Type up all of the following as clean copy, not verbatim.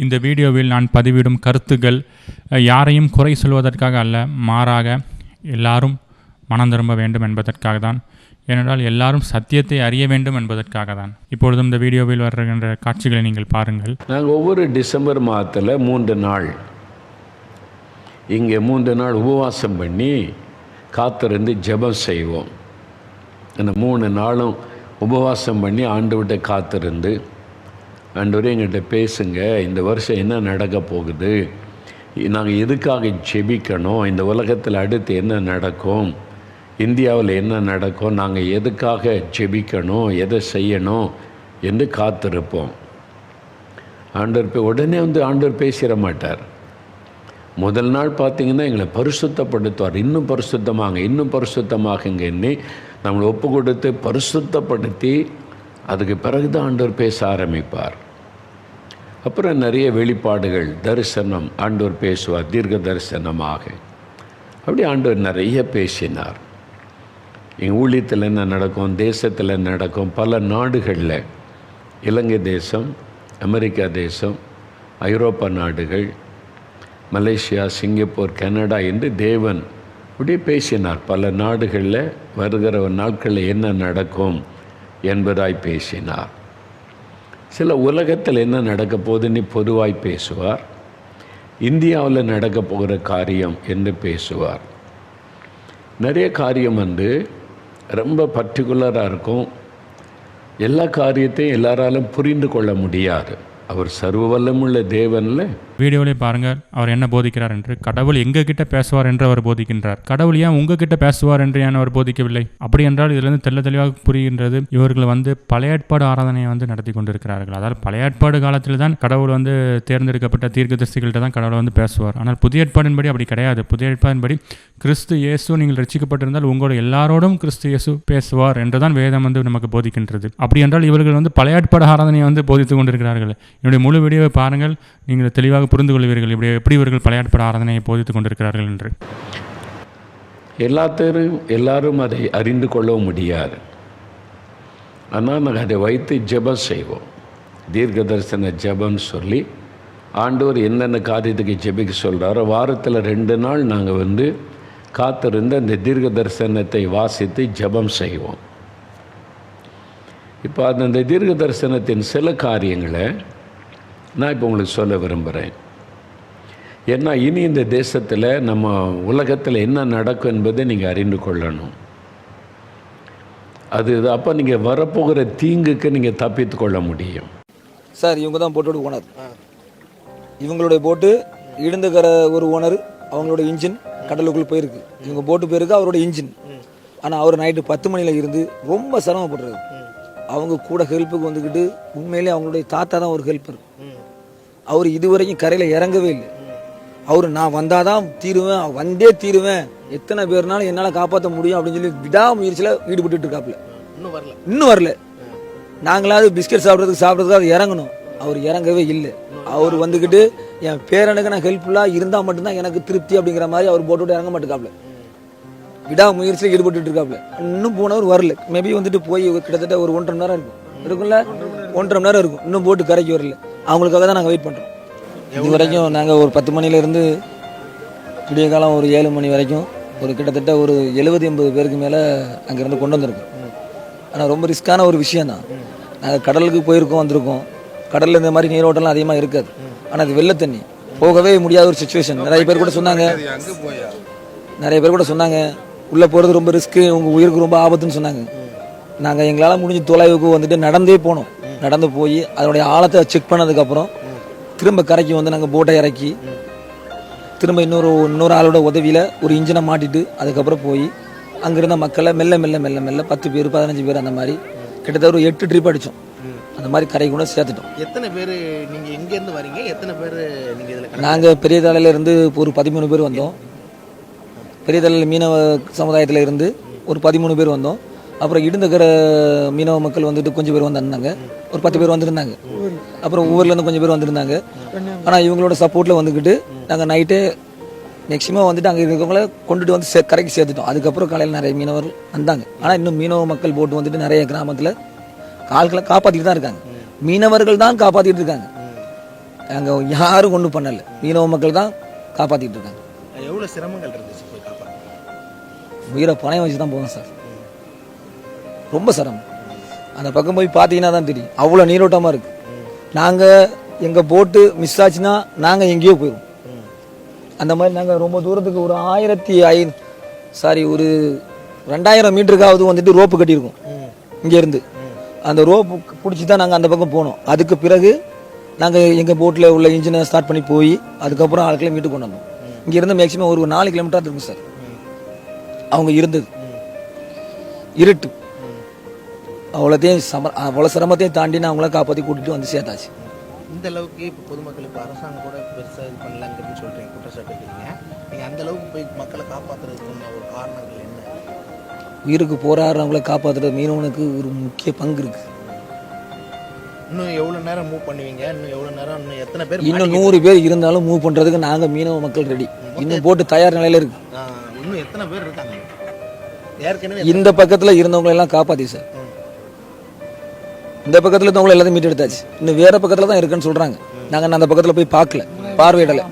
இந்த வீடியோவில் நான் பதிவிடும் கருத்துக்கள் யாரையும் குறை சொல்வதற்காக அல்ல, மாறாக எல்லாரும் மனம் திரும்ப வேண்டும் என்பதற்காக தான். ஏனென்றால் எல்லாரும் சத்தியத்தை அறிய வேண்டும் என்பதற்காக தான். இப்பொழுதும் இந்த வீடியோவில் வருகின்ற காட்சிகளை நீங்கள் பாருங்கள். நாங்கள் ஒவ்வொரு டிசம்பர் மாதத்தில் 3 நாள் இங்கே 3 நாள் உபவாசம் பண்ணி காத்திருந்து ஜெபம் செய்வோம். அந்த 3 நாளும் உபவாசம் பண்ணி ஆண்டவர்கிட்ட காத்திருந்து, ஆண்டவரே எங்கிட்ட பேசுங்க, இந்த வருஷம் என்ன நடக்க போகுது, நாங்கள் எதுக்காக ஜெபிக்கணும், இந்த உலகத்தில் அடுத்து என்ன நடக்கும், இந்தியாவில் என்ன நடக்கும், நாங்கள் எதுக்காக ஜெபிக்கணும், எதை செய்யணும் என்று காத்திருப்போம். ஆண்டவர் உடனே ஆண்டவர் பேசிட மாட்டார். முதல் நாள் பார்த்திங்கன்னா எங்களை பரிசுத்தப்படுத்துவார். இன்னும் பரிசுத்தமாங்க, இன்னும் பரிசுத்தமாகுங்கன்னு நம்மளை ஒப்பு கொடுத்து பரிசுத்தப்படுத்தி அதுக்கு பிறகு தான் ஆண்டவர் பேச ஆரம்பிப்பார். அப்புறம் நிறைய வெளிப்பாடுகள், தரிசனம் ஆண்டவர் பேசுவார், தீர்க்க தரிசனமாக. அப்படி ஆண்டவர் நிறைய பேசினார். எங்கள் ஊழியத்தில் என்ன நடக்கும், தேசத்தில் நடக்கும், பல நாடுகளில், இலங்கை தேசம், அமெரிக்கா தேசம், ஐரோப்பா நாடுகள், மலேசியா, சிங்கப்பூர், கனடா என்று தேவன் இப்படி பேசினார். பல நாடுகளில் வருகிற நாட்களில் என்ன நடக்கும் என்பதாய் பேசினார். சில உலகத்தில் என்ன நடக்க போகுதுன்னு பொதுவாய் பேசுவார். இந்தியாவில் நடக்க போகிற காரியம் என்று பேசுவார். நிறைய காரியம் ரொம்ப பர்டிகுலராக இருக்கும். எல்லா காரியத்தையும் எல்லாராலும் புரிந்து கொள்ள முடியாது. அவர் சர்வ வல்லமுள்ள தேவன்ல. வீடியோவிலே பாருங்கள் அவர் என்ன போதிக்கிறார் என்று. கடவுள் எங்ககிட்ட பேசுவார் என்று அவர் போதிக்கின்றார். கடவுள் ஏன் உங்ககிட்ட பேசுவார் என்று ஏன் அவர் போதிக்கவில்லை? அப்படி என்றால் இதிலிருந்து தெளிவாக புரிகின்றது, இவர்கள் பழைய ஏற்பாடு ஆராதனையை நடத்தி கொண்டிருக்கிறார்கள். அதாவது பழைய ஏற்பாடு காலத்தில் தான் கடவுள் தேர்ந்தெடுக்கப்பட்ட தீர்க்கதரிசிகள்கிட்ட தான் கடவுள் பேசுவார். ஆனால் புதிய ஏற்பாடின்படி அப்படி கிடையாது. புதிய ஏற்பாடின்படி கிறிஸ்து இயேசு நீங்கள் ரட்சிக்கப்பட்டிருந்தால் உங்களோட எல்லாரோடும் கிறிஸ்து இயேசு பேசுவார் என்றுதான் வேதம் நமக்கு போதிக்கின்றது. அப்படி என்றால் இவர்கள் பழைய ஏற்பாடு ஆராதனையை போதித்துக் கொண்டிருக்கிறார்கள். என்னுடைய முழு வீடியோவை பாருங்கள், நீங்கள் தெளிவாக புரிந்து கொள்வீர்கள் எப்படி இவர்கள் பழைய ஏற்பாடு ஆராதனையை போதித்துக் கொண்டிருக்கிறார்கள் என்று. எல்லாரும் அதை அறிந்து கொள்ள முடியாது. ஆனால் நாங்கள் அதை வைத்து ஜெபம் செய்வோம். தீர்க்க தரிசன ஜெபம் சொல்லி ஆண்டவர் என்னென்ன காரியத்துக்கு ஜெபிக்க சொல்கிறாரோ வாரத்தில் 2 நாள் நாங்கள் காத்திருந்து அந்த தீர்க்க தரிசனத்தை வாசித்து ஜெபம் செய்வோம். இப்போ அந்த தீர்க்க தரிசனத்தின் சில காரியங்களை நான் இப்போ உங்களுக்கு சொல்ல விரும்புகிறேன். ஏன்னா இனி இந்த தேசத்தில், நம்ம உலகத்தில் என்ன நடக்கும் என்பதை நீங்கள் அறிந்து கொள்ளணும். அப்போ நீங்கள் வரப்போகிற தீங்குக்கு நீங்கள் தப்பித்து கொள்ள முடியும். சார், இவங்க தான் போட்டோட ஓனர். இவங்களுடைய போட்டு இடிந்துக்கிற ஒரு ஓனர், அவங்களோட இன்ஜின் கடலுக்குள்ளே போயிருக்கு. இவங்க போட்டு போயிருக்கு, அவரோட இன்ஜின். ஆனால் அவர் நைட்டு 10 மணியில் இருந்து ரொம்ப சிரமப்படுறாரு. அவங்க கூட ஹெல்ப்புக்கு வந்துக்கிட்டு, உண்மையிலே அவங்களுடைய தாத்தா தான் ஒரு ஹெல்ப்பர். அவர் இதுவரைக்கும் கரையில் இறங்கவே இல்லை. அவர் நான் வந்தாதான் தீருவேன், வந்தே தீருவேன், எத்தனை பேர்னாலும் என்னால் காப்பாற்ற முடியும் அப்படின்னு சொல்லி விடாமுயற்சியில் ஈடுபட்டு இருக்காப்புல. இன்னும் வரல. நாங்களாவது பிஸ்கட் சாப்பிட்றதுக்காக இறங்கணும். அவர் இறங்கவே இல்லை. அவர் வந்துக்கிட்டு என் பேரனுக்கு நான் ஹெல்ப்ஃபுல்லாக இருந்தால் மட்டும்தான் எனக்கு திருப்தி அப்படிங்கிற மாதிரி அவர் போட்டு இறங்க மாட்டேக்காப்புல. விடாமுயற்சியில் ஈடுபட்டு இருக்காப்புல. இன்னும் போனவர் வரல. மேபி போய் கிட்டத்தட்ட ஒரு 1.5 மணி நேரம் இருக்கும்ல, 1.5 மணி நேரம் இருக்கும். இன்னும் போட்டு கரைக்கு வரல. அவங்களுக்காக தான் நாங்கள் வெயிட் பண்ணுறோம். இது வரைக்கும் நாங்கள் ஒரு 10 மணிலேருந்து விடிய காலம் ஒரு 7 மணி வரைக்கும் கிட்டத்தட்ட ஒரு 70-80 பேருக்கு மேலே அங்கேருந்து கொண்டு வந்திருக்கோம். ஆனால் ரொம்ப ரிஸ்க்கான ஒரு விஷயந்தான். நாங்கள் கடலுக்கு போயிருக்கோம், வந்திருக்கோம். கடலில் இந்த மாதிரி நீரோட்டம்லாம் அதிகமாக இருக்காது. ஆனால் அது வெள்ளை தண்ணி, போகவே முடியாத ஒரு சுச்சுவேஷன். நிறைய பேர் கூட சொன்னாங்க உள்ளே போகிறது ரொம்ப ரிஸ்க்கு, உங்கள் உயிருக்கு ரொம்ப ஆபத்துன்னு சொன்னாங்க. நாங்கள் எங்களால் முடிஞ்ச தொலைவுக்கு நடந்தே போனோம். நடந்து போய் அதனுடைய ஆழத்தை செக் பண்ணதுக்கப்புறம் திரும்ப கரைக்கு நாங்கள் போட்டை இறக்கி திரும்ப இன்னொரு ஆளோட உதவியில் ஒரு இன்ஜினை மாட்டிட்டு அதுக்கப்புறம் போய் அங்கிருந்த மக்களை மெல்ல 10 பேர் 15 பேர் அந்த மாதிரி கிட்டத்தட்ட ஒரு 8 ட்ரிப் அடித்தோம். அந்த மாதிரி கரை கூட சேர்த்துட்டோம். எத்தனை பேர் நீங்கள் எங்கேருந்து வரீங்க? எத்தனை பேர் நீங்கள் இதில்? நாங்கள் பெரிய தலையிலேருந்து ஒரு 13 பேர் வந்தோம். பெரிய தலையில் மீனவ சமுதாயத்தில் இருந்து ஒரு 13 பேர் வந்தோம். அப்புறம் இடிந்துக்கிற மீனவ மக்கள் கொஞ்சம் பேர் வந்திருந்தாங்க. ஒரு 10 பேர் வந்திருந்தாங்க. அப்புறம் ஊர்லேருந்து கொஞ்சம் பேர் வந்திருந்தாங்க. ஆனால் இவங்களோட சப்போர்ட்டில் நாங்கள் நைட்டு மேக்ஸிமம் அங்கே இருக்கவங்கள கொண்டுட்டு கரைக்கு சேர்த்துட்டோம். அதுக்கப்புறம் காலையில் நிறைய மீனவர் வந்தாங்க. ஆனால் இன்னும் மீனவ மக்கள் போட்டு நிறைய கிராமத்தில் ஆட்களை காப்பாற்றிட்டு தான் இருக்காங்க. மீனவர்கள் தான் காப்பாற்றிட்டு இருக்காங்க. அங்கே யாரும் ஒன்றும் பண்ணலை. மீனவ மக்கள் தான் காப்பாற்றிட்டு இருக்காங்க. எவ்வளோ சிரமங்கள் இருந்துச்சு போய் காப்பாற்ற? உயிரை பணையம் வச்சு தான் போவேன் சார். ரொம்ப சிரமம். அந்த பக்கம் போய் பார்த்தீங்கன்னா தான் தெரியும், அவ்வளோ நீரோட்டமாக இருக்குது. நாங்கள் எங்கள் போட்டு மிஸ் ஆச்சுன்னா நாங்கள் எங்கேயோ போயிடுவோம். அந்த மாதிரி நாங்கள் ரொம்ப தூரத்துக்கு ஒரு 2000 மீட்டருக்காவது வந்துட்டு ரோப்பு கட்டியிருக்கோம் இங்கேருந்து. அந்த ரோப்பு பிடிச்சி தான் நாங்கள் அந்த பக்கம் போனோம். அதுக்கு பிறகு நாங்கள் எங்கள் போட்டில் உள்ள இன்ஜினை ஸ்டார்ட் பண்ணி போய் அதுக்கப்புறம் ஆட்களை மீட்டு கொண்டு வந்தோம். இங்கேருந்து மேக்ஸிமம் ஒரு 4 கிலோமீட்டர் இருக்கும் சார். அவங்க இருந்தது இருட்டு, அவ்வளோ சிரமத்தையும் தாண்டி நான் அவங்கள காப்பாற்றி கூட்டிகிட்டு வந்து சேர்த்தாச்சு. இந்த அளவுக்கு இப்போ பொதுமக்கள் இப்போ அரசாங்கம் கூட பெருசாக இது பண்ணலாங்கிறது சொல்கிறீங்க, குற்றச்சாட்டு வைக்கிறீங்க. நீங்கள் அந்த அளவுக்கு போய் மக்களை காப்பாற்றுறதுக்கு ஒரு காரணங்கள் என்ன? உயிருக்கு போராடுறவங்கள காப்பாற்றுறது மீனவனுக்கு ஒரு முக்கிய பங்கு இருக்குது. இன்னும் எவ்வளோ நேரம் மூவ் பண்ணுவீங்க? இன்னும் எத்தனை பேர்? இன்னும் 100 பேர் இருந்தாலும் மூவ் பண்ணுறதுக்கு நாங்கள் மீனவ மக்கள் ரெடி. இன்னும் போட்டு தயார் நிலையில் இருக்கு. இன்னும் எத்தனை பேர் இருக்காங்க? ஏற்கனவே இந்த பக்கத்தில் இருந்தவங்களை எல்லாம் காப்பாற்றி சார். இந்த பக்கத்தில் இருந்தவங்களை எல்லாத்தையும் மீட்டு எடுத்தாச்சு. இன்னும் வேற பக்கத்தில் தான் இருக்குன்னு சொல்கிறாங்க. நாங்கள் அந்த பக்கத்தில் போய் பார்க்கல, பார்வையிடலை.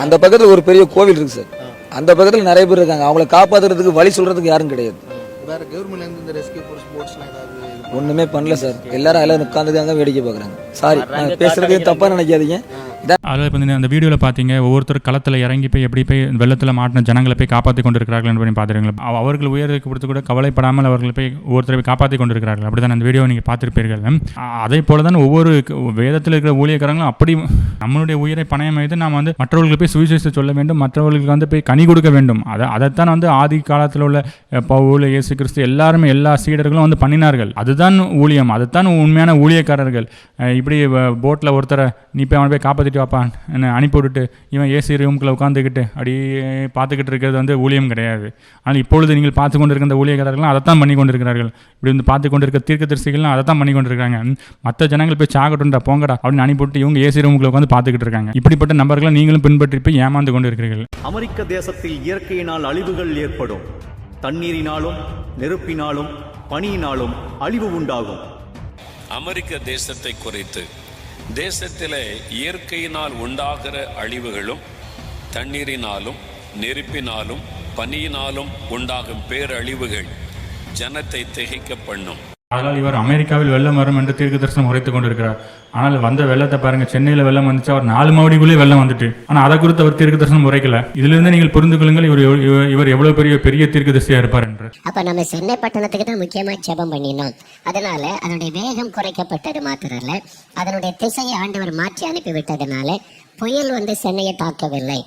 அந்த பக்கத்தில் ஒரு பெரிய கோவில் இருக்கு சார். அந்த பக்கத்தில் நிறைய பேர் இருக்காங்க. அவங்கள காப்பாற்றுறதுக்கு வழி சொல்றதுக்கு யாரும் கிடையாது. வேற கவர்மெண்ட்ல இந்த ரெஸ்கியூ ஃபோர்ஸ் போட்ஸ்லாம் ஏதாவது ஒண்ணுமே பண்ணல சார். எல்லாரும் உட்காந்துதாங்க வேடிக்கை பார்க்குறாங்க. சாரி, நான் பேசுறது தப்பா நினைக்காதீங்க. அதில் இப்போ அந்த வீடியோவில் பார்த்தீங்க, ஒவ்வொருத்தர் களத்தில் இறங்கி போய் எப்படி போய் வெள்ளத்தில் மாட்டின ஜனங்களை போய் காப்பாற்றி கொண்டு இருக்கிறார்கள் என்று பார்த்துருக்கீங்களா? அவர்கள் உயருக்கு கொடுத்து கூட கவலைப்படாமல் அவர்களை போய் ஒவ்வொருத்தரை போய் காப்பாற்றி கொண்டு இருக்கிறார்கள். அப்படி தான் அந்த வீடியோ நீங்கள் பார்த்துருப்பீர்கள். அதே போல தான் ஒவ்வொரு வேதத்தில் இருக்கிற ஊழியக்காரங்களும் அப்படி நம்மளுடைய உயிரை பணயம் வைத்து நாம் வந்து மற்றவர்களுக்கு போய் சுவிசேஷத்தை சொல்ல வேண்டும், மற்றவர்களுக்கு வந்து போய் கனி கொடுக்க வேண்டும். அதைத்தான் வந்து ஆதி காலத்தில் உள்ள பவுல், இயேசு கிறிஸ்து எல்லாருமே எல்லா சீடர்களும் வந்து பண்ணினார்கள். அதுதான் ஊழியம், அதுதான் உண்மையான ஊழியக்காரர்கள். இப்படி போட்டில் ஒருத்தரை நீ போய் அவனை போய் காப்பாற்றிட்டு வாப்பான் அனுப்பி விட்டுட்டு இவன் ஏசி ரூம்குள்ளே உட்காந்துக்கிட்டு அப்படியே பார்த்துக்கிட்டு இருக்கிறது வந்து ஊழியம் கிடையாது. ஆனால் இப்பொழுது நீங்கள் பார்த்து கொண்டு இருக்க ஊழியக்காரர்களும் அதைத்தான் பண்ணி கொண்டு இருக்கிறார்கள். இப்படி வந்து பார்த்து கொண்டு இருக்க தீர்க்கதரிசிகள்லாம் அதை தான் பண்ணி கொண்டு இருக்காங்க. மற்ற ஜனங்கள் போய் சாகட்டும்டா போங்கடா அப்படின்னு அனுப்பிவிட்டு இவங்க ஏசி ரூமுக்குள்ள உட்காந்து பார்த்துக்கிட்டு இருக்காங்க. இப்படிப்பட்ட நபர்களை நீங்களும் பின்பற்றி போய் ஏமாந்து கொண்டு இருக்கிறீர்கள். அமெரிக்க தேசத்தில் இயற்கையினால் அழிவுகள் ஏற்படும். தண்ணீரினாலும் நெருப்பினாலும் பனியினாலும் அழிவு உண்டாகும். அமெரிக்க தேசத்தை குறித்து தேசத்திலே இயற்கையினால் உண்டாகிற அழிவுகளும் தண்ணீரினாலும் நெருப்பினாலும் பனியினாலும் உண்டாகும் பேரழிவுகள் ஜனத்தை திகைக்க பண்ணும். அதனால் இவர் அமெரிக்காவில் வெள்ளம் வரும் என்று தீர்க்க தரிசனம் உரைத்து கொண்டிருக்கிறார். ஆனால் வந்த வெள்ளத்தை பாருங்க, சென்னையில் வெள்ளம் வந்துச்சு, அவர் 4 மாவடிக்குள்ளே வெள்ளம் வந்துட்டு. ஆனால் அதை குறித்து அவர் தீர்க்க தரிசனம் உரைக்கல. இதிலிருந்து நீங்கள் புரிந்து கொள்ளுங்கள் இவர் எவ்வளவு பெரிய தீர்க்க தரிசியா இருப்பார் என்று. அப்ப நம்ம சென்னை பட்டணத்துக்கு தான் முக்கியமா ஜெபம் பண்ணினோம். அதனால அதனுடைய வேகம் குறைக்கப்பட்டது மாத்திரல்ல, அதனுடைய திசையை ஆண்டவர் மாற்றி அனுப்பிவிட்டதுனால புயல் வந்து சென்னையை தாக்கவில்லை.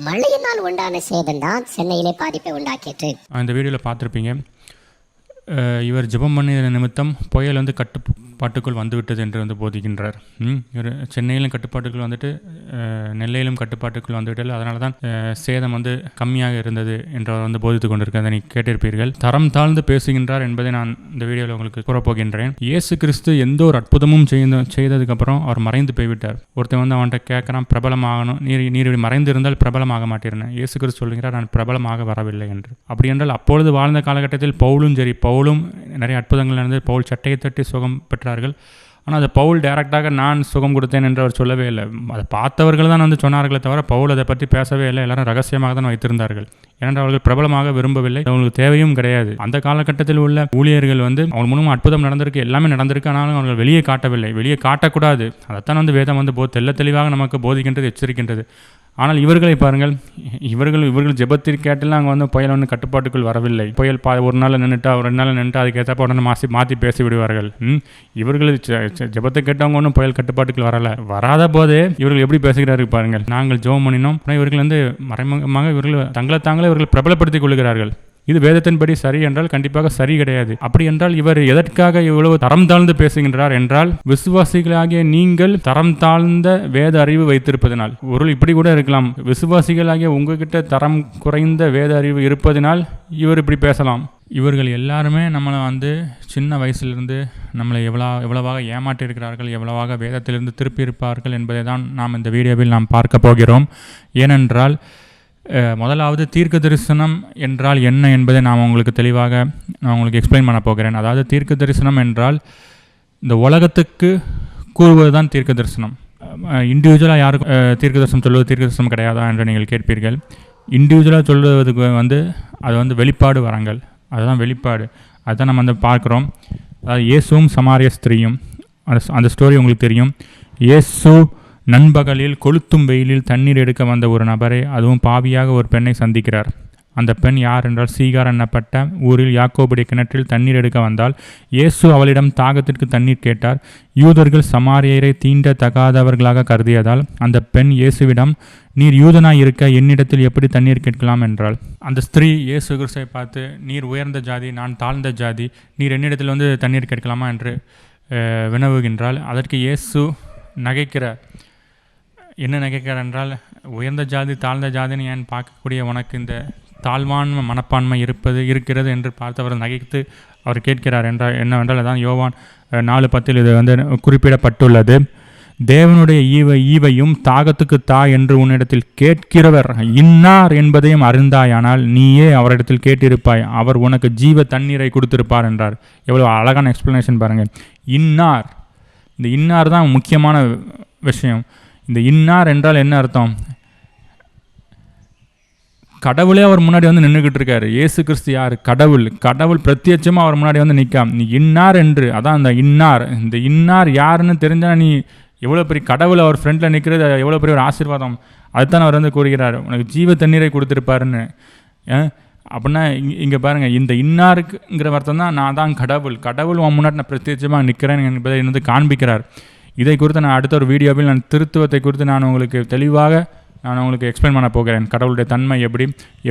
மழையினால் உண்டான சேதம் தான் சென்னையிலே பாதிப்பை உண்டாக்கிட்டு. இந்த வீடியோவில் பார்த்துருப்பீங்க. இவர் ஜெபம் பண்ணிய நிமித்தம் புயல் வந்து கட்டுப்பாட்டுக்குள் வந்துவிட்டது என்று வந்து போதிக்கின்றார். இவர் சென்னையிலும் கட்டுப்பாட்டுக்குள் வந்துட்டு நெல்லையிலும் கட்டுப்பாட்டுக்குள் வந்துவிட்டது. அதனால தான் சேதம் வந்து கம்மியாக இருந்தது என்று அவர் வந்து போதித்து கொண்டிருக்கிறதை நீங்கள் கேட்டிருப்பீர்கள். தரம் தாழ்ந்து பேசுகின்றார் என்பதை நான் இந்த வீடியோவில் உங்களுக்கு கூறப்போகின்றேன். இயேசு கிறிஸ்து எந்த ஒரு அற்புதமும் செய்ததுக்கப்புறம் அவர் மறைந்து போய்விட்டார். ஒருத்தன் வந்து அவன்கிட்ட கேட்குறான், பிரபலமாகணும், நீர் இப்படி மறைந்து இருந்தால் பிரபலமாக மாட்டேன். இயேசு கிறிஸ்து சொல்கிறார், நான் பிரபலமாக வரவில்லை என்று. அப்படி என்றால் அப்பொழுது வாழ்ந்த காலகட்டத்தில் பவுலும் நிறைய அற்புதங்கள் நடந்தது. பவுல் சட்டையை தட்டி சுகம் பெற்றார்கள். ஆனால் அது பவுல் டைரக்டாக நான் சுகம் கொடுத்தேன் என்று அவர் சொல்லவே இல்லை. அதை பார்த்தவர்கள் தான் வந்து சொன்னார்களே தவிர பவுல் அதை பற்றி பேசவே இல்லை. எல்லாரும் ரகசியமாக தான் வைத்திருந்தார்கள். ஏனென்றால் அவர்கள் பிரபலமாக விரும்பவில்லை, அவங்களுக்கு தேவையும் கிடையாது. அந்த காலகட்டத்தில் உள்ள ஊழியர்கள் வந்து அவங்க மூலமாக அற்புதம் நடந்திருக்கு, எல்லாமே நடந்திருக்கு. ஆனாலும் அவர்கள் வெளியே காட்டவில்லை, வெளியே காட்டக்கூடாது. அதைத்தான் வந்து வேதம் வந்து தெள்ள தெளிவாக நமக்கு போதிக்கின்றது, எச்சரிக்கின்றது. ஆனால் இவர்களை பாருங்கள், இவர்கள் ஜெபத்தில் கேட்டெல்லாம் அங்கே வந்து புயல் வந்து கட்டுப்பாட்டுக்குள் வரவில்லை. புயல் ஒரு நாள் நின்றுட்டா 2 நாள் நின்றுட்டு அதுக்கேற்றப்ப உடனே மாற்றி பேசி விடுவார்கள். இவர்கள் ஜெபத்தை கேட்டவங்க ஒன்றும் புயல் கட்டுப்பாட்டுக்குள் வராத போதே இவர்கள் எப்படி பேசுகிறார்கள் பாருங்கள். நாங்கள் ஜெபம் பண்ணினோம், இவர்கள் வந்து மறைமுகமாக இவர்கள் தாங்களே இவர்கள் பிரபலப்படுத்திக் கொள்கிறார்கள். இது வேதத்தின்படி சரி என்றால் கண்டிப்பாக சரி கிடையாது. அப்படி என்றால் இவர் எதற்காக இவ்வளவு தரம் தாழ்ந்து பேசுகின்றார் என்றால், விசுவாசிகளாகிய நீங்கள் தரம் தாழ்ந்த வேத அறிவு வைத்திருப்பதனால். ஒரு இப்படி கூட இருக்கலாம், விசுவாசிகளாகிய உங்ககிட்ட தரம் குறைந்த வேத அறிவு இருப்பதனால் இவர் இப்படி பேசலாம். இவர்கள் எல்லாருமே நம்மளை வந்து சின்ன வயசுலேருந்து நம்மளை எவ்வளவாக ஏமாற்றியிருக்கிறார்கள், எவ்வளவாக வேதத்திலிருந்து திருப்பி இருப்பார்கள் என்பதை தான் நாம் இந்த வீடியோவில் நாம் பார்க்க போகிறோம். ஏனென்றால் முதலாவது தீர்க்க தரிசனம் என்றால் என்ன என்பதை நான் உங்களுக்கு எக்ஸ்பிளைன் பண்ண போகிறேன். அதாவது தீர்க்க தரிசனம் என்றால் இந்த உலகத்துக்கு கூறுவது தான் தீர்க்க தரிசனம். இண்டிவிஜுவலாக யாருக்கும் தீர்க்க தரிசனம் சொல்வது தீர்க்க தரிசனம் கிடையாதா என்று நீங்கள் கேட்பீர்கள். இண்டிவிஜுவலாக சொல்வதுக்கு அது வந்து வெளிப்பாடு வரங்கள், அதுதான் வெளிப்பாடு. அதுதான் நம்ம வந்து பார்க்குறோம். அதாவது இயேசுவும் சமாரிய ஸ்திரீயும், அந்த ஸ்டோரி உங்களுக்கு தெரியும். இயேசு நண்பகலில் கொளுத்தும் வெயிலில் தண்ணீர் எடுக்க வந்த ஒரு நபரை, அதுவும் பாவியாக ஒரு பெண்ணை சந்திக்கிறார். அந்த பெண் யார் என்றால் சீகார் என்னப்பட்ட ஊரில் யாக்கோபுடைய கிணற்றில் தண்ணீர் எடுக்க வந்தால் இயேசு அவளிடம் தாகத்திற்கு தண்ணீர் கேட்டார். யூதர்கள் சமாரியரை தீண்ட தகாதவர்களாக கருதியதால் அந்த பெண் இயேசுவிடம், நீர் யூதனாய் இருக்க என்னிடத்தில் எப்படி தண்ணீர் கேட்கலாம் என்றாள். அந்த ஸ்திரீ இயேசு கிறிஸ்துவை பார்த்து, நீர் உயர்ந்த ஜாதி, நான் தாழ்ந்த ஜாதி, நீர் என்னிடத்தில் வந்து தண்ணீர் கேட்கலாமா என்று வினவுகின்றாள். அதற்கு இயேசு நகைக்கிறார். என்ன நகைக்கிறார் என்றால், உயர்ந்த ஜாதி தாழ்ந்த ஜாதின்னு ஏன் பார்க்கக்கூடிய உனக்கு இந்த தாழ்வான்மை மனப்பான்மை இருக்கிறது என்று பார்த்தவர் நகைத்து அவர் கேட்கிறார் என்றால் என்னவென்றால், அதான் யோவான் 4:10 இது வந்து குறிப்பிடப்பட்டுள்ளது. தேவனுடைய ஈவையும் தாகத்துக்கு தா என்று உன்னிடத்தில் கேட்கிறவர் இன்னார் என்பதையும் அறிந்தாயானால் நீயே அவரிடத்தில் கேட்டிருப்பாய், அவர் உனக்கு ஜீவ தண்ணீரை கொடுத்திருப்பார் என்றார். எவ்வளோ அழகான எக்ஸ்பிளனேஷன் பாருங்கள். இன்னார், இந்த இன்னார் தான் முக்கியமான விஷயம். இந்த இன்னார் என்றால் என்ன அர்த்தம்? கடவுளே அவர் முன்னாடி வந்து நின்றுக்கிட்டு இருக்காரு. இயேசு கிறிஸ்து யார்? கடவுள் பிரத்யட்சமாக அவர் முன்னாடி வந்து நிற்காம நீ இன்னார் என்று, அதான் அந்த இன்னார். இந்த இன்னார் யாருன்னு தெரிஞ்சால் நீ எவ்வளோ பெரிய கடவுள் அவர் ஃப்ரெண்டில் நிற்கிறது எவ்வளோ பெரிய ஒரு ஆசீர்வாதம். அதுதான் அவர் வந்து கூறுகிறார், உனக்கு ஜீவ தண்ணீரை கொடுத்துருப்பாருன்னு. அப்படின்னா இங்கே பாருங்கள், இந்த இன்னாருக்குங்கிற அர்த்தம் தான் நான் தான் கடவுள் உன் முன்னாடி நான் பிரத்யட்சமாக நிற்கிறேன் என்பதை வந்து காண்பிக்கிறார். இதை குறித்து நான் அடுத்த ஒரு வீடியோவில் நான் திருத்துவத்தை குறித்து நான் உங்களுக்கு தெளிவாக உங்களுக்கு எக்ஸ்பிளைன் பண்ண போகிறேன். கடவுளுடைய தன்மை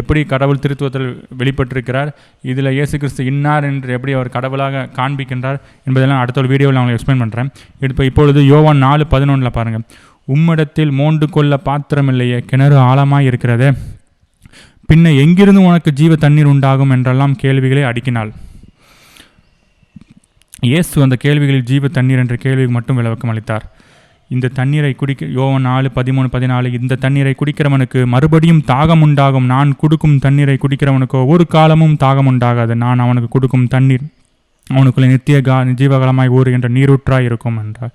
எப்படி கடவுள் திருத்துவத்தில் வெளிப்பட்டிருக்கிறார், இதில் இயேசு கிறிஸ்து இன்னார் என்று எப்படி அவர் கடவுளாக காண்பிக்கின்றார் என்பதெல்லாம் அடுத்த ஒரு வீடியோவில் நான் உங்களுக்கு எக்ஸ்பிளைன் பண்ணுறேன். இப்பொழுது யோவான் 4:11 பாருங்கள். உம்மிடத்தில் மோண்டு கொள்ள பாத்திரமில்லையே, கிணறு ஆழமாய் இருக்கிறதே, பின்ன எங்கிருந்து உனக்கு ஜீவ தண்ணீர் உண்டாகும் என்றெல்லாம் கேள்விகளை அடுக்கினாள். இயேசு அந்த கேள்விகளில் ஜீவ தண்ணீர் என்ற கேள்விக்கு மட்டும் விளக்கம் அளித்தார். இந்த தண்ணீரை யோவான் 4:13-14 இந்த தண்ணீரை குடிக்கிறவனுக்கு மறுபடியும் தாகம் உண்டாகும், நான் கொடுக்கும் தண்ணீரை குடிக்கிறவனுக்கோ ஒரு காலமும் தாகம் உண்டாகாது, நான் அவனுக்கு கொடுக்கும் தண்ணீர் அவனுக்குள்ளே நித்திய ஜீவகாலமாய் ஊறுகின்ற நீரூற்றாய் இருக்கும் என்றார்.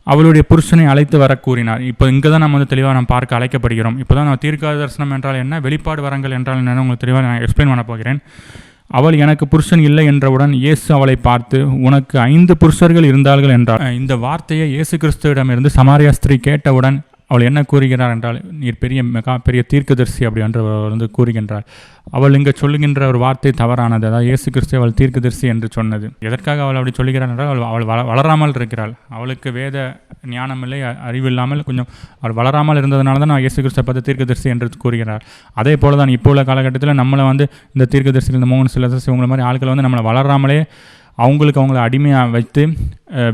அவளுடைய புருஷனை அழைத்து வர கூறினார். இப்போ இங்கே தான் நம்ம வந்து தெளிவாக நம்ம பார்க்க அழைக்கப்படுகிறோம். இப்போ தான் நம்ம தீர்க்க தரிசனம் என்றால் என்ன, வெளிப்பாடு வரங்கள் என்றால் என்னென்னு உங்களுக்கு தெளிவாக நான் எக்ஸ்பிளைன் பண்ண போகிறேன். அவள் எனக்கு புருஷன் இல்லை என்றவுடன் இயேசு அவளை பார்த்து, உனக்கு 5 புருஷர்கள் இருந்தார்கள் என்றார். இந்த வார்த்தையை இயேசு கிறிஸ்துவிடமிருந்து சமாரியா ஸ்திரீ கேட்டவுடன் அவள் என்ன கூறுகிறார் என்றால், நீர் பெரிய தீர்க்கதரிசி அப்படி என்று வந்து கூறுகின்றார். அவள் இங்கே சொல்லுகின்ற ஒரு வார்த்தை தவறானது. அதாவது இயேசு கிறிஸ்து அவள் தீர்க்கதரிசி என்று சொன்னது. எதற்காக அவள் அப்படி சொல்லுகிறார் என்றால், அவள் வளராமல் இருக்கிறாள். அவளுக்கு வேத ஞானம் இல்லை, அறிவு இல்லாமல் கொஞ்சம் அவள் வளராமல் இருந்ததுனால தான் நான் இயேசு கிறிஸ்துவை பார்த்து தீர்க்கதரிசி என்று கூறுகிறார். அதே போல தான் இப்போ உள்ள காலகட்டத்தில் நம்மளை வந்து இந்த தீர்க்கதரிசி, இந்த மோகன் சிலதரிசி உங்களை மாதிரி ஆட்களை வந்து நம்மளை வளராமலே அவங்கள அடிமையாக வைத்து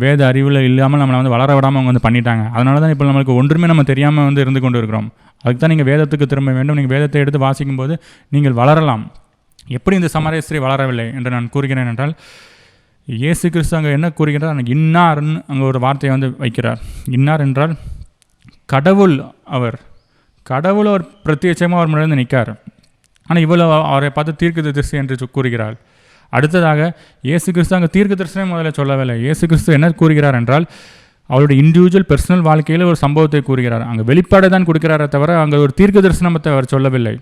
வேத அறிவில் இல்லாமல் நம்மளை வந்து வளர விடாமல் அவங்க வந்து பண்ணிட்டாங்க. அதனால தான் இப்போ நம்மளுக்கு ஒன்றுமே நம்ம தெரியாமல் வந்து இருந்து கொண்டு இருக்கிறோம். அதுக்கு தான் நீங்கள் வேதத்துக்கு திரும்ப வேண்டும். நீங்கள் வேதத்தை எடுத்து வாசிக்கும் போது நீங்கள் வளரலாம். எப்படி இந்த சமாரிய ஸ்திரீ வளரவில்லை என்று நான் கூறுகிறேன் என்றால், இயேசு கிறிஸ்து அங்கே என்ன கூறுகிறார், எனக்கு இன்னார்னு அங்கே ஒரு வார்த்தையை வந்து வைக்கிறார். இன்னார் என்றால் கடவுள். அவர் பிரத்யட்சமாக அவர் முன்னாடி நிற்கார். ஆனால் இவ்வளோ அவரை பார்த்து தீர்க்கதரிசி என்று கூறுகிறாள். அடுத்ததாக இயேசு கிறிஸ்து அங்கே தீர்க்க தரிசனம் முதல்ல சொல்லவில்லை. இயேசு கிறிஸ்து என்ன கூறுகிறார் என்றால், அவருடைய இண்டிவிஜுவல் பர்சனல் வாழ்க்கையில் ஒரு சம்பவத்தை கூறுகிறார். அங்கே வெளிப்பாடை தான் கொடுக்கிறாரே தவிர அங்கே ஒரு தீர்க்க தரிசனத்தை அவர் சொல்லவில்லை.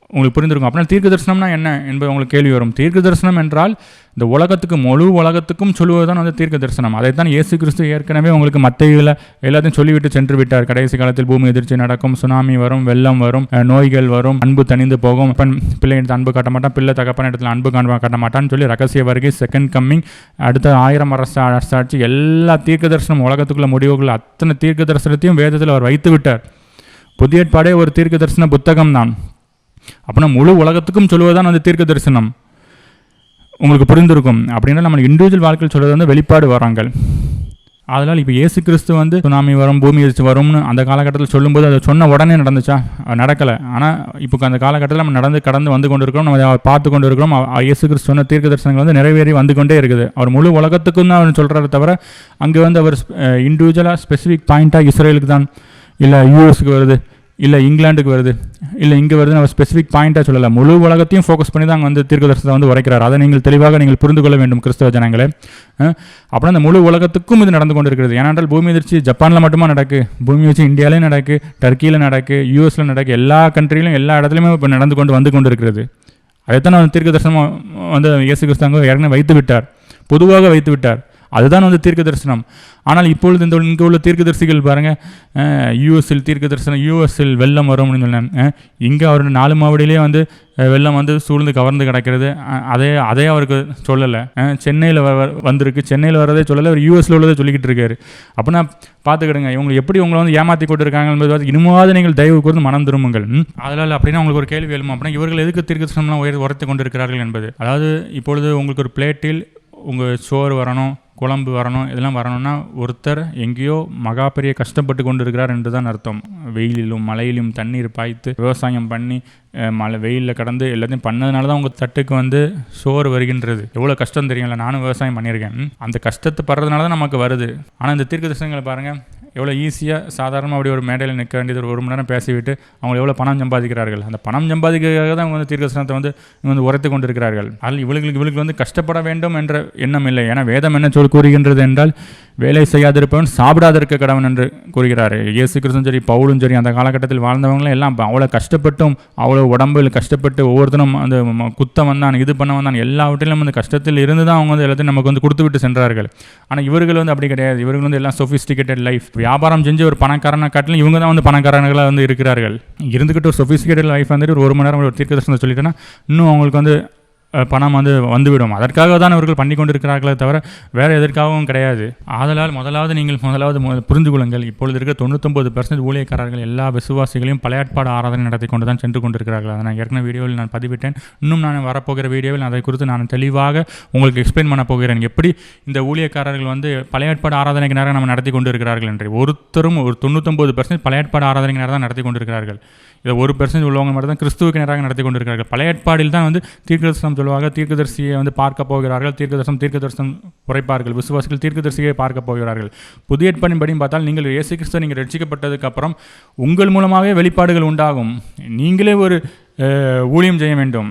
உங்களுக்கு புரிந்திருக்கும். அப்படின்னா தீர்க்க தரிசனம்னா என்ன என்பது உங்களுக்கு கேள்வி வரும். தீர்க்க தரிசனம் என்றால் இந்த முழு உலகத்துக்கும் சொல்லுவது தான் வந்து தீர்க்க தரிசனம். அதைத்தான் இயேசு கிறிஸ்து ஏற்கனவே உங்களுக்கு மத்தேயுவில் எல்லாத்தையும் சொல்லிவிட்டு சென்று விட்டார். கடைசி காலத்தில் பூமி எதிர்ச்சி நடக்கும், சுனாமி வரும், வெள்ளம் வரும், நோய்கள் வரும், அன்பு தணிந்து போகும், பிள்ளை எடுத்து அன்பு காட்ட மாட்டான், பிள்ளை தகப்பன இடத்துல அன்பு காட்ட மாட்டான்னு சொல்லி ரகசிய வருகை, செகண்ட் கம்மிங், அடுத்த 1000 அரசாட்சி, எல்லா தீர்க்க தரிசனம் உலகத்துக்குள்ள முடிவுகள் அத்தனை தீர்க்க தரிசனத்தையும் வேதத்தில் அவர் வைத்து விட்டார். புதிய ஏற்பாடே ஒரு தீர்க்க தரிசன புத்தகம் தான். அப்படின்னா முழு உலகத்துக்கும் சொல்லுவதுதான் வந்து தீர்க்க தரிசனம். உங்களுக்கு புரிந்திருக்கும். அப்படின்னா நம்ம இண்டிவிஜுவல் வாழ்க்கையில் சொல்வது வந்து வெளிப்பாடு வராங்கள். அதனால் இப்போ இயேசு கிறிஸ்து வந்து சுனாமி வரும், பூமி எதிர்ச்சி வரும்னு அந்த காலகட்டத்தில் சொல்லும்போது அதை சொன்ன உடனே நடந்துச்சா? நடக்கலை. ஆனால் இப்போ அந்த காலகட்டத்தில் நம்ம கடந்து வந்து கொண்டு இருக்கிறோம், நம்ம பார்த்து கொண்டு இருக்கிறோம். இயேசு கிறிஸ்து சொன்ன தீர்க்க தரிசனங்கள் வந்து நிறைவேறி வந்து கொண்டே இருக்குது. அவர் முழு உலகத்துக்கும் தான் அவர் சொல்கிறாரு தவிர அங்கே வந்து அவர் இண்டிவிஜுவலாக ஸ்பெசிஃபிக் பாயிண்ட்டாக இஸ்ரேலுக்கு தான் இல்லை யூஎஸ்க்கு வருது இல்லை இங்கிலாந்துக்கு வருது, இல்லை இங்கே வருது, நம்ம ஸ்பெசிஃபிக் பாயிண்ட்டாக சொல்லலை, முழு உலகத்தையும் ஃபோக்கஸ் பண்ணி தான் அங்கே வந்து தீர்க்கதரிசனத்தை வந்து உரைக்கிறார். அதை நீங்கள் தெளிவாக நீங்கள் புரிந்து கொள்ள வேண்டும் கிறிஸ்தவ ஜனங்களே. அப்புறம் அந்த முழு உலகத்துக்கும் இது நடந்து கொண்டு இருக்கிறது. ஏனென்றால் பூமி அதிர்ச்சி ஜப்பானில் மட்டுமா நடக்கு, பூமி வச்சு இந்தியாவிலையும் நடக்கு, டர்க்கியில் நடக்கு, யூஎஸில் நடக்கு, எல்லா கண்ட்ரிலையும் எல்லா இடத்துலையுமே இப்போ நடந்து கொண்டு இருக்கிறது. அதைத்தான் வந்து தீர்க்கதரிசனம் வந்து இயேசு கிறிஸ்து ஏற்கனவே வைத்து விட்டார், பொதுவாக வைத்து விட்டார். அதுதான் வந்து தீர்க்க தரிசனம். ஆனால் இப்பொழுது இங்கே உள்ள தீர்க்கதரிசிகள் பாருங்கள், யூஎஸில் தீர்க்க தரிசனம், யூஎஸில் வெள்ளம் வரும் அப்படின்னு சொன்னேன். இங்கே அவர் 4 மாவடியிலே வந்து வெள்ளம் வந்து சூழ்ந்து கவர்ந்து கிடக்கிறது. அதே அவருக்கு சொல்லலை. சென்னையில் வந்திருக்கு, சென்னையில் வரதே சொல்லலை, அவர் யூஎஸில் உள்ளதே சொல்லிக்கிட்டு இருக்காரு. அப்படின்னா பார்த்துக்கிடுங்க, இவங்க எப்படி உங்களை வந்து ஏமாற்றி கொண்டு இருக்காங்க என்பது இனிமாவது நீங்கள் தயவு கூர்ந்து மனம் திரும்புங்கள். அதனால் அப்படின்னா உங்களுக்கு ஒரு கேள்வி எழுமா, அப்படின்னா இவர்கள் எதுக்கு தீர்க்க தரிசனம்லாம் உரைத்து கொண்டு இருக்கிறார்கள் என்பது. அதாவது இப்பொழுது உங்களுக்கு ஒரு பிளேட்டில் உங்கள் சோறு வரணும், குழம்பு வரணும், இதெல்லாம் வரணும்னா ஒருத்தர் எங்கேயோ மகா பெரிய கஷ்டப்பட்டு கொண்டு இருக்கிறார் என்று தான் அர்த்தம். வெயிலிலும் மழையிலும் தண்ணீர் பாய்த்து விவசாயம் பண்ணி வெயிலில் கடந்து எல்லாத்தையும் பண்ணதுனால தான் உங்கள் தட்டுக்கு வந்து சோறு வருகின்றது. எவ்வளோ கஷ்டம் தெரியும்ல, நானும் விவசாயம் பண்ணியிருக்கேன். அந்த கஷ்டத்தை படுறதுனால தான் நமக்கு வருது. ஆனால் இந்த தீர்க்க தரிசனங்களை பாருங்கள், எவ்வளோ ஈஸியாக சாதாரணமாக அப்படி ஒரு மேடையில் நிற்க வேண்டியது ஒரு மணி நேரம் பேசிவிட்டு அவங்க எவ்வளோ பணம் சம்பாதிக்கிறார்கள். அந்த பணம் சம்பாதிக்கிறதுக்காக தான் அவங்க வந்து தீர்க்க தரிசனத்தை வந்து உரைத்து கொண்டு இருக்கிறார்கள். அதில் இவர்களுக்கு வந்து கஷ்டப்பட வேண்டும் என்ற எண்ணம் இல்லை. ஏன்னா வேதம் என்ன கூறுகின்றது என்றால், வேலை செய்யாதிருப்பவன் சாப்பிடாதிருக்க கடவன் என்று கூறுகிறார். இயேசு கிறிஸ்துவும் சரி, பவுலும் சரி, அந்த காலகட்டத்தில் வாழ்ந்தவங்களும் எல்லாம் அவ்வளோ கஷ்டப்பட்டும், அவ்வளோ உடம்பில் கஷ்டப்பட்டு ஒவ்வொருத்தரும் அந்த குத்த வந்தான், இது பண்ண வந்தான், எல்லாவற்றிலும் அந்த கஷ்டத்தில் இருந்து தான் அவங்க வந்து எல்லாத்தையும் நமக்கு வந்து கொடுத்து விட்டு சென்றார்கள். ஆனால் இவர்கள் வந்து அப்படி கிடையாது. இவர்கள் வந்து எல்லாம் சொஃபிஸ்டிகேட்டட் லைஃப், வியாபாரம் செஞ்சு ஒரு பணக்காரனை காட்டிலும் இவங்க தான் வந்து பணக்காரர்களாக வந்து இருக்கிறார்கள். இருந்துக்கிட்டு ஒரு சொஃபிஸ்டிகேட்டட் லைஃப் வந்துட்டு ஒரு மணி நேரம் ஒரு தீர்க்க தரிசனத்தை சொல்லிட்டேன்னா இன்னும் அவங்களுக்கு வந்து பணம் வந்துவிடும். அதற்காக தான் அவர்கள் பண்ணி கொண்டிருக்கிறார்களே தவிர வேறு எதற்காகவும் கிடையாது. ஆதலால் முதலாவது புரிந்து கொள்ளுங்கள், இப்பொழுது இருக்கிற 99% ஊழியக்காரர்கள் எல்லா விசுவாசிகளையும் பழையாட்பாடு ஆராதனை நடத்தி கொண்டு தான் சென்று கொண்டிருக்கிறார்கள். அதை நான் ஏற்கனவே வீடியோவில் நான் பதிவிட்டேன். இன்னும் நான் வரப்போகிற வீடியோவில் அதை குறித்து நான் தெளிவாக உங்களுக்கு எக்ஸ்பிளைன் பண்ண போகிறேன், எப்படி இந்த ஊழியக்காரர்கள் வந்து பழையாட்பாடு ஆராதனைக்கு நேரம் நம்ம நடத்தி கொண்டு இருக்கிறார்கள் என்று. ஒருத்தரும் ஒரு 99% பழையாட்பாடு ஆராதனைக்கு நேரம் தான் நடத்தி கொண்டிருக்கிறார்கள். இதை 1% உள்ளவங்க மட்டும் தான் கிறிஸ்துவுக்கு நேராக நடத்தி கொண்டிருக்கிறார்கள். பழைய ஏற்பாடில் தான் வந்து தீர்க்கதரிசனம் சொல்லுவாங்க, தீர்க்கதரிசியை வந்து பார்க்க போகிறார்கள், தீர்க்கதரிசனம் உரைப்பார்கள், விசுவாசிகள் தீர்க்கதரிசியை பார்க்க போகிறார்கள். புதிய ஏற்பாடின் படி பார்த்தால் நீங்கள் இயேசு கிறிஸ்து நீங்கள் ரட்சிக்கப்பட்டதுக்கு அப்புறம் உங்கள் மூலமாகவே வெளிப்பாடுகள் உண்டாகும். நீங்களே ஒரு ஊழியம் செய்ய வேண்டும்.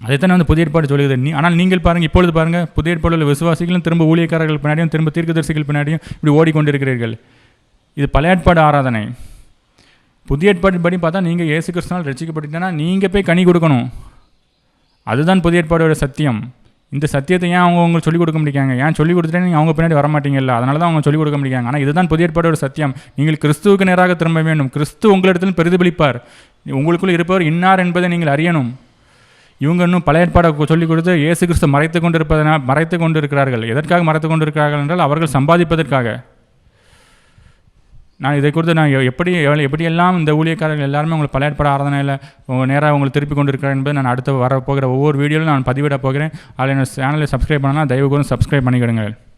அதைத்தான் வந்து புதிய ஏற்பாடு சொல்லுகிறது. ஆனால் நீங்கள் பாருங்கள், இப்பொழுது பாருங்கள், புதிய ஏற்பாடுள்ள விசுவாசிகளும் திரும்ப ஊழியக்காரர்கள் பின்னாடியும் திரும்ப தீர்க்கதரிசிகள் பின்னாடியும் இப்படி ஓடிக்கொண்டிருக்கிறீர்கள். இது பழைய ஏற்பாடு ஆராதனை. புதிய ஏற்பாட்டின் படி பார்த்தா நீங்கள் இயேசு கிறிஸ்துவால் ரட்சிக்கப்பட்டீங்கன்னா நீங்கள் போய் கனி கொடுக்கணும். அதுதான் புதிய ஏற்பாடோட சத்தியம். இந்த சத்தியத்தை ஏன் உங்களுக்கு சொல்லிக் கொடுக்க முடியாங்க? ஏன் சொல்லிக் கொடுத்துட்டே நீங்கள் அவங்க பின்னாடி வரமாட்டீங்கல்ல, அதனால தான் அவங்க சொல்லிக் கொடுக்க முடியாங்க. ஆனால் இதுதான் புதிய ஏற்பாடோட சத்தியம். நீங்கள் கிறிஸ்துவுக்கு நேராக திரும்ப வேண்டும். கிறிஸ்து உங்களிடத்தில் பிரதிபலிப்பார். உங்களுக்குள் இருப்பவர் இன்னார் என்பதை நீங்கள் அறியணும். இவங்க இன்னும் பழைய ஏற்பாடை சொல்லிக் கொடுத்து இயேசு கிறிஸ்து மறைத்து கொண்டு இருக்கிறார்கள். எதற்காக மறைத்து கொண்டு இருக்கிறார்கள் என்றால் அவர்கள் சம்பாதிப்பதற்காக. நான் இதை குறித்து நான் எப்படியெல்லாம் இந்த ஊழியக்காரர்கள் எல்லாருமே உங்களுக்கு பழைய ஏற்பாடு ஆராதனையில் நேராக உங்களை திருப்பி கொண்டு இருக்கிறேன் என்பது நான் அடுத்து வரப்போகிற ஒவ்வொரு வீடியோவிலும் நான் பதிவிட போகிறேன். அதில் என்னோட சேனலை சப்ஸ்கிரைப் பண்ணலாம், தயவு கூர்ந்து சப்ஸ்கிரைப் பண்ணிக்கிடுங்க.